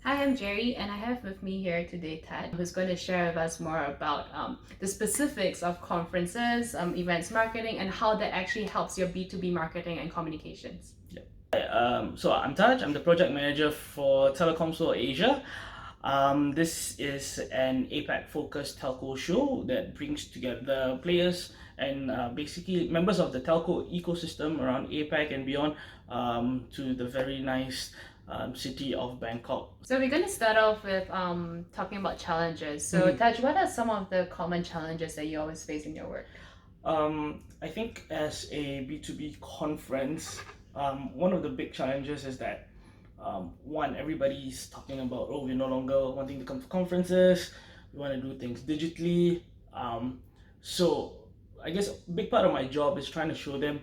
Hi, I'm Gerry, and I have with me here today Tad, who's going to share with us more about the specifics of conferences, events marketing, and how that actually helps your B2B marketing and communications. So I'm Taj, I'm the project manager for Telecoms World Asia. This is an APAC focused telco show that brings together players and basically members of the telco ecosystem around APAC and beyond to the very nice city of Bangkok. So we're going to start off with talking about challenges. So Taj, what are some of the common challenges that you always face in your work? I think as a B2B conference, one of the big challenges is that one, everybody's talking about, oh, we're no longer wanting to come to conferences, we want to do things digitally. So I guess a big part of my job is trying to show them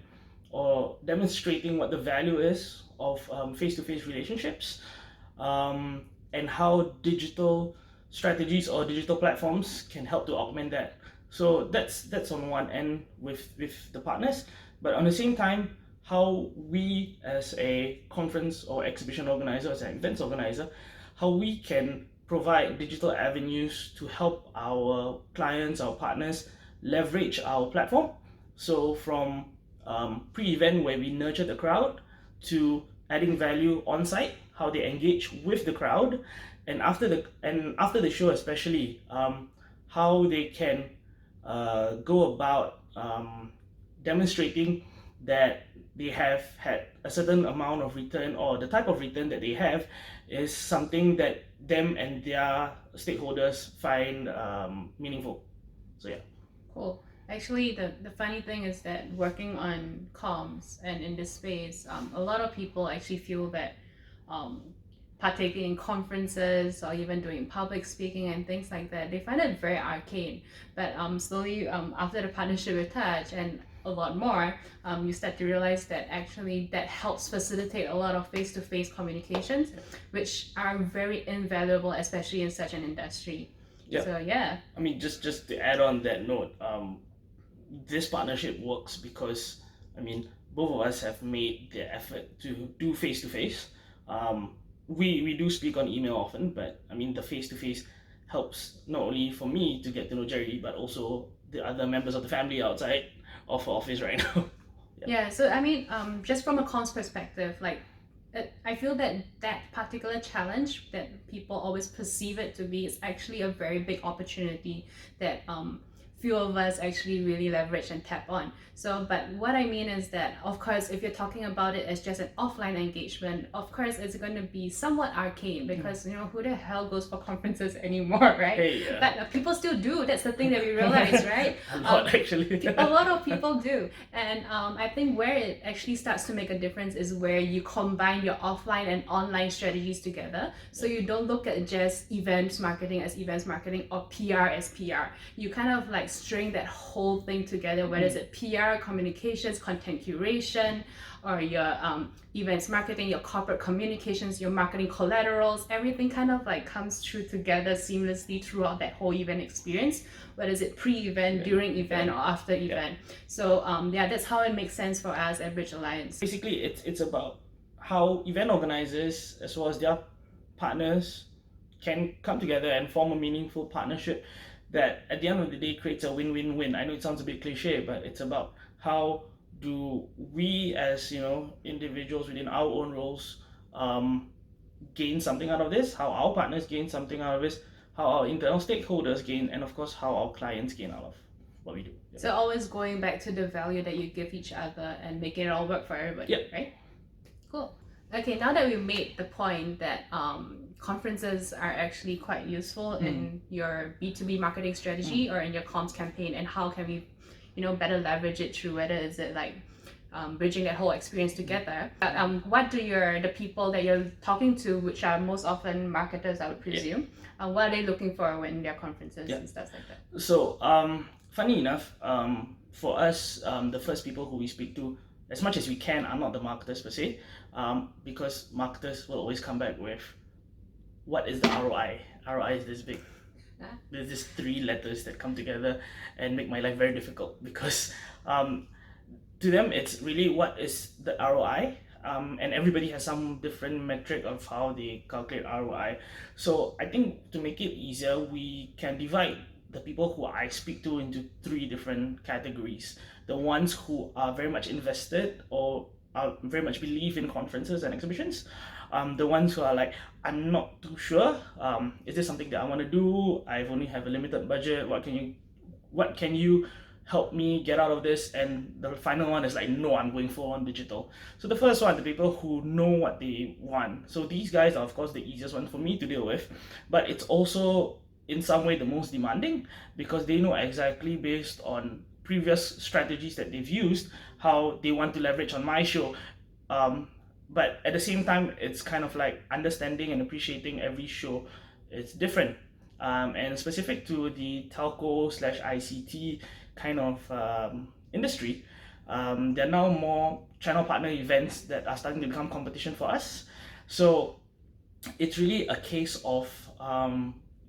or demonstrating what the value is of face-to-face relationships and how digital strategies or digital platforms can help to augment that. So that's on one end with the partners, but on the same time, how we as a conference or exhibition organizer, as an events organizer, how we can provide digital avenues to help our clients, our partners leverage our platform. So from pre-event where we nurture the crowd to adding value on site, how they engage with the crowd, and after the show especially, how they can go about demonstrating that they have had a certain amount of return, or the type of return that they have is something that them and their stakeholders find meaningful. So yeah. Cool. Actually, the funny thing is that working on comms and in this space, a lot of people actually feel that um, partaking in conferences or even doing public speaking and things like that, they find it very arcane. But slowly, after the partnership with Touch and a lot more, you start to realize that actually that helps facilitate a lot of face-to-face communications, which are very invaluable, especially in such an industry. Yeah. So yeah. I mean, just to add on that note, this partnership works because both of us have made the effort to do face to face. We do speak on email often, but the face to face helps not only for me to get to know Gerry, but also the other members of the family outside of office right now. Yeah, so just from a comms perspective, like I feel that that particular challenge that people always perceive it to be is actually a very big opportunity that few of us actually really leverage and tap on. So, but what I mean is that, of course, if you're talking about it as just an offline engagement, of course, it's going to be somewhat arcane because, who the hell goes for conferences anymore, right? Hey, But people still do. That's the thing that we realize, right? A lot, actually. A lot of people do. And I think where it actually starts to make a difference is where you combine your offline and online strategies together. So you don't look at just events marketing as events marketing or PR as PR. You kind of like string that whole thing together, whether it's PR, communications, content curation, or your events marketing, your corporate communications, your marketing collaterals, everything kind of like comes through together seamlessly throughout that whole event experience, whether it's pre-event, during event, or after event. So that's how it makes sense for us at Bridge Alliance. Basically, it's about how event organizers as well as their partners can come together and form a meaningful partnership that at the end of the day creates a win-win-win. I know it sounds a bit cliche, but it's about how do we as individuals within our own roles gain something out of this, how our partners gain something out of this, how our internal stakeholders gain, and of course how our clients gain out of what we do. Yeah. So always going back to the value that you give each other and making it all work for everybody, right? Cool. Okay, now that we made the point that conferences are actually quite useful in your B2B marketing strategy or in your comms campaign, and how can we better leverage it through, whether is it like bridging that whole experience together. What do the people that you're talking to, which are most often marketers, I would presume, what are they looking for when they're conferences and stuff like that? So funny enough, for us, the first people who we speak to, as much as we can, are not the marketers per se, because marketers will always come back with, what is the ROI? ROI is this big. There's these three letters that come together and make my life very difficult because to them it's really what is the ROI, and everybody has some different metric of how they calculate ROI. So I think to make it easier, we can divide the people who I speak to into three different categories. The ones who are very much invested or very much believe in conferences and exhibitions. The ones who are like, I'm not too sure. Is this something that I want to do? I've only have a limited budget. What can you help me get out of this? And the final one is like, no, I'm going full on digital. So the first one, the people who know what they want. So these guys are of course the easiest one for me to deal with, but it's also in some way the most demanding, because they know exactly based on previous strategies that they've used how they want to leverage on my show. But at the same time, it's kind of like understanding and appreciating every show is different, and specific to the telco slash ICT kind of industry. There are now more channel partner events that are starting to become competition for us. So it's really a case of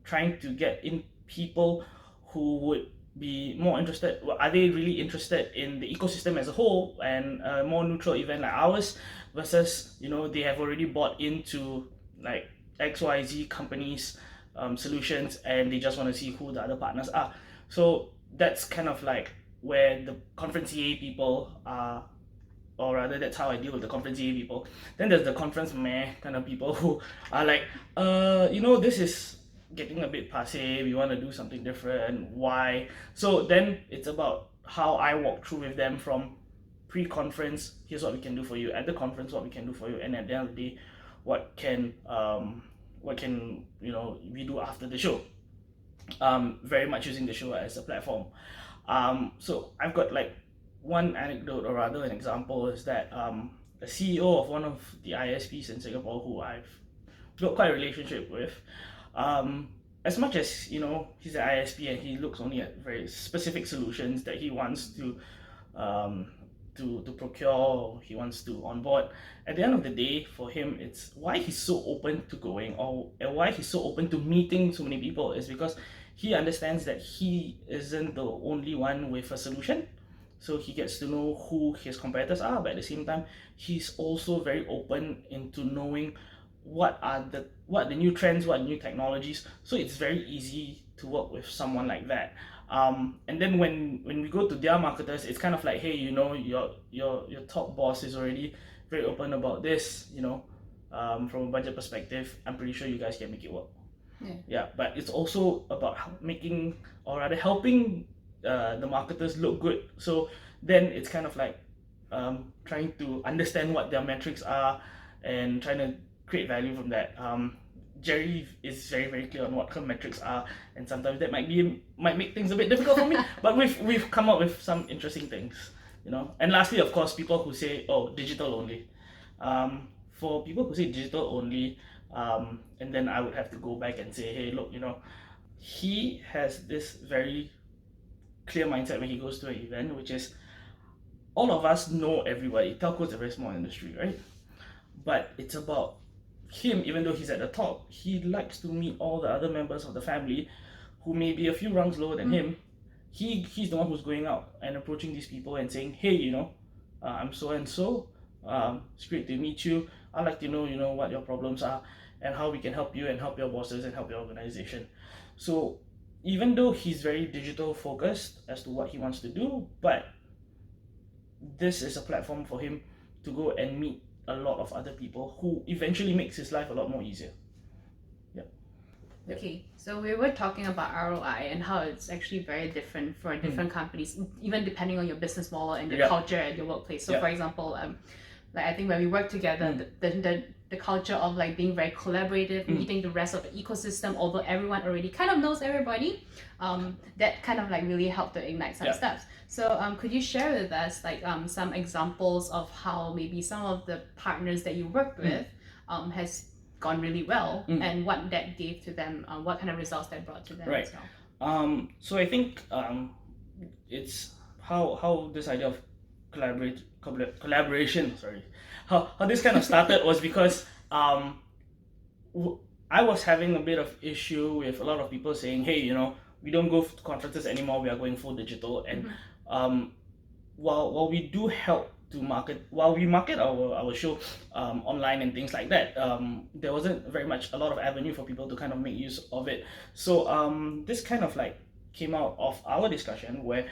trying to get in people who would be more interested. Are they really interested in the ecosystem as a whole, and a more neutral event like ours, versus they have already bought into like XYZ companies solutions, and they just want to see who the other partners are. So that's kind of like where the conference EA people are, or rather that's how I deal with the conference EA people. Then there's the conference meh kind of people who are like, this is getting a bit passe, we want to do something different, why? So then it's about how I walk through with them from pre-conference, here's what we can do for you, at the conference what we can do for you, and at the end of the day, what can we do after the show. Very much using the show as a platform. So I've got like one anecdote, or rather an example, is that a CEO of one of the ISPs in Singapore who I've built quite a relationship with, as much as he's an ISP and he looks only at very specific solutions that he wants to procure, or he wants to onboard, at the end of the day, for him, it's why he's so open to going, or why he's so open to meeting so many people, is because he understands that he isn't the only one with a solution. So he gets to know who his competitors are, but at the same time, he's also very open into knowing what the new trends, what new technologies. So it's very easy to work with someone like that. And then when we go to their marketers, it's kind of like, hey, your top boss is already very open about this, from a budget perspective, I'm pretty sure you guys can make it work. Yeah, but it's also about making, or rather helping the marketers look good. So then it's kind of like trying to understand what their metrics are and trying to create value from that. Gerry is very, very clear on what her metrics are, and sometimes that might make things a bit difficult for me. But we've come up with some interesting things, And lastly, of course, people who say, oh, digital only. For people who say digital only, and then I would have to go back and say, hey, look, he has this very clear mindset when he goes to an event, which is all of us know everybody. Telco is a very small industry, right? But it's about him, even though he's at the top, he likes to meet all the other members of the family who may be a few rungs lower than him. He's the one who's going out and approaching these people and saying, hey, I'm so and so. It's great to meet you. I'd like to know, what your problems are and how we can help you and help your bosses and help your organization. So even though he's very digital focused as to what he wants to do, but this is a platform for him to go and meet a lot of other people, who eventually makes his life a lot more easier. Okay, so we were talking about ROI and how it's actually very different for different companies, even depending on your business model and the culture at your workplace. So for example, like I think when we work together, the culture of like being very collaborative, meeting the rest of the ecosystem, although everyone already kind of knows everybody, that kind of like really helped to ignite some stuff. So could you share with us like some examples of how maybe some of the partners that you worked with has gone really well, and what that gave to them, what kind of results that brought to them as well? So I think it's how this idea of collaboration, how this kind of started was because I was having a bit of issue with a lot of people saying, hey, we don't go to conferences anymore, we are going full digital. And while we do help to market, while we market our show online and things like that, there wasn't very much a lot of avenue for people to kind of make use of it. So this kind of like came out of our discussion where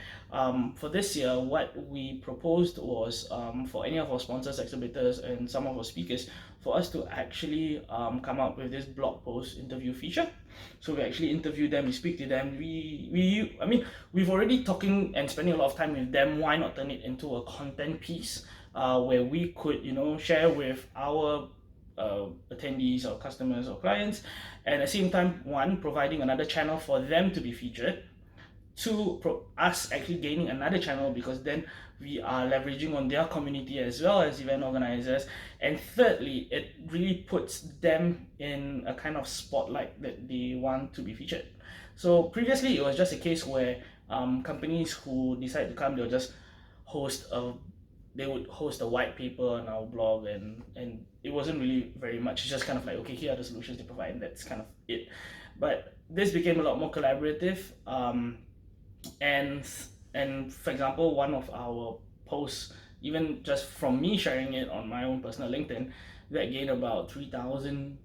for this year what we proposed was for any of our sponsors, exhibitors and some of our speakers, for us to actually come up with this blog post interview feature. So we actually interview them, we speak to them, I mean, we've already talking and spending a lot of time with them. Why not turn it into a content piece where we could, you know, share with our attendees or customers or clients, and at the same time, one, providing another channel for them to be featured, two, us actually gaining another channel because then we are leveraging on their community as well as event organizers, and thirdly, it really puts them in a kind of spotlight that they want to be featured. So previously it was just a case where companies who decide to come, they'll just they would host a white paper on our blog, and it wasn't really very much. It's just kind of like, okay, here are the solutions they provide, and that's kind of it. But this became a lot more collaborative, and for example, one of our posts, even just from me sharing it on my own personal LinkedIn, that gained about 3,000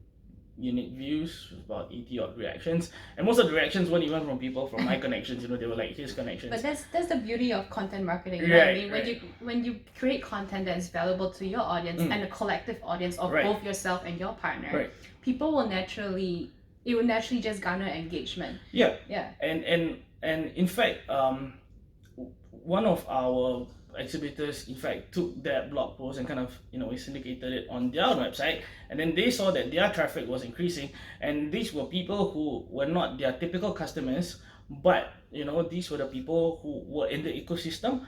unique views, about 80 odd reactions, and most of the reactions weren't even from people from my connections. You know, they were like his connections. But that's the beauty of content marketing, right? Right, I mean, when you create content that is valuable to your audience and the collective audience of both yourself and your partner, people will naturally just garner engagement. Yeah. Yeah. And in fact, one of our exhibitors in fact took that blog post and kind of, you know, syndicated it on their own website, and then they saw that their traffic was increasing, and these were people who were not their typical customers, but you know, these were the people who were in the ecosystem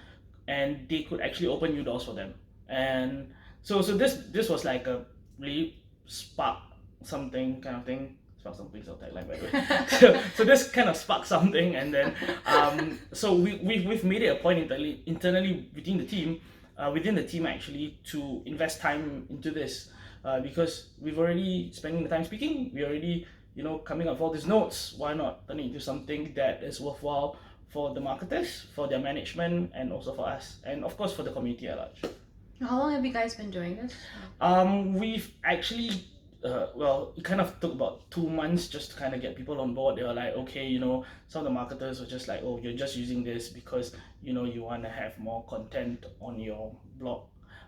and they could actually open new doors for them. And so this was like a really spark something kind of thing. Spark something, so tagline by the way. So this kind of sparked something, and then so we've made it a point internally within the team actually to invest time into this, because we've already spending the time speaking, we already, you know, coming up with all these notes. Why not turn it into something that is worthwhile for the marketers, for their management, and also for us, and of course for the community at large. How long have you guys been doing this? We've actually well, it kind of took about 2 months just to kind of get people on board. They were like, okay, you know, some of the marketers were just like, oh, you're just using this because, you know, you want to have more content on your blog.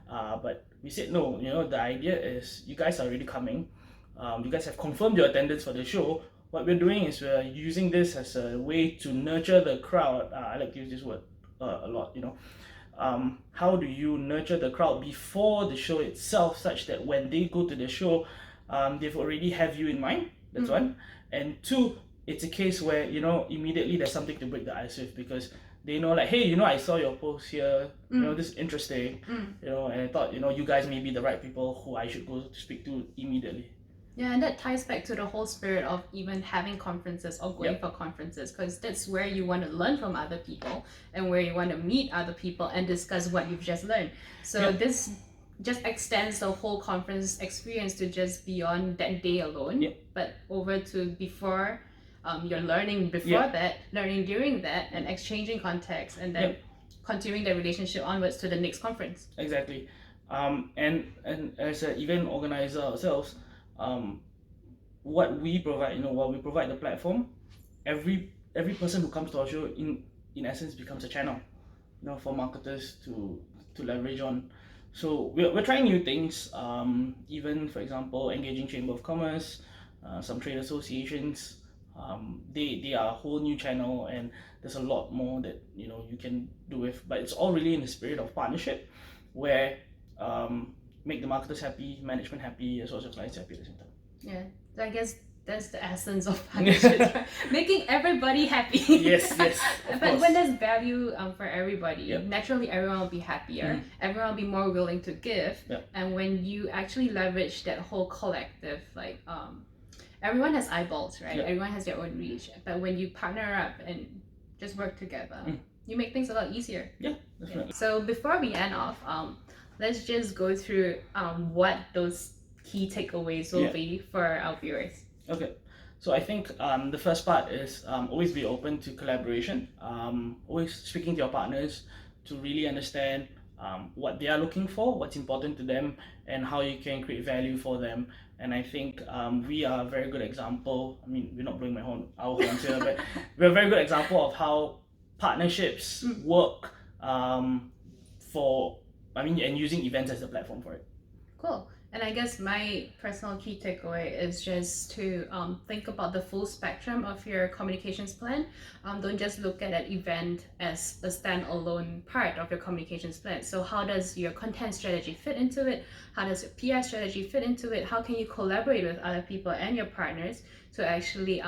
But we said, no, you know, the idea is you guys are already coming. You guys have confirmed your attendance for the show. What we're doing is we're using this as a way to nurture the crowd. I like to use this word a lot, you know. How do you nurture the crowd before the show itself, such that when they go to the show, they've already have you in mind. That's one. And two, it's a case where, you know, immediately there's something to break the ice with, because they know like, hey, you know, I saw your post here, you know, this is interesting, you know, and I thought, you know, you guys may be the right people who I should go to speak to immediately. Yeah, and that ties back to the whole spirit of even having conferences or going for conferences, because that's where you want to learn from other people and where you want to meet other people and discuss what you've just learned. So this just extends the whole conference experience to just beyond that day alone, but over to before, you're learning before that, learning during that, and exchanging context, and then continuing the relationship onwards to the next conference. Exactly. And as an event organizer ourselves, what we provide, you know, while we provide the platform, every person who comes to our show in essence becomes a channel, you know, for marketers to leverage on. So we're trying new things, even for example engaging Chamber of Commerce, some trade associations. They are a whole new channel, and there's a lot more that, you know, you can do with, but it's all really in the spirit of partnership, where make the marketers happy, management happy, as well as your clients happy at the same time. Yeah, I guess that's the essence of partnerships, right? Making everybody happy. Yes. But when there's value for everybody, naturally everyone will be happier. Everyone will be more willing to give. And when you actually leverage that whole collective, like everyone has eyeballs, right? Everyone has their own reach. But when you partner up and just work together, you make things a lot easier. Yeah, definitely. So before we end off, let's just go through what those key takeaways will be for our viewers. Okay, so I think the first part is always be open to collaboration. Always speaking to your partners to really understand what they are looking for, what's important to them, and how you can create value for them. And I think we are a very good example. I mean, we're not blowing our horns here, but we're a very good example of how partnerships work and using events as a platform for it. Cool. And I guess my personal key takeaway is just to think about the full spectrum of your communications plan. Don't just look at an event as a standalone part of your communications plan. So how does your content strategy fit into it? How does your PR strategy fit into it? How can you collaborate with other people and your partners to actually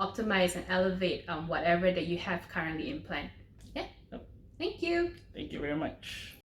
optimize and elevate whatever that you have currently in plan? Yeah. Yep. Thank you. Thank you very much.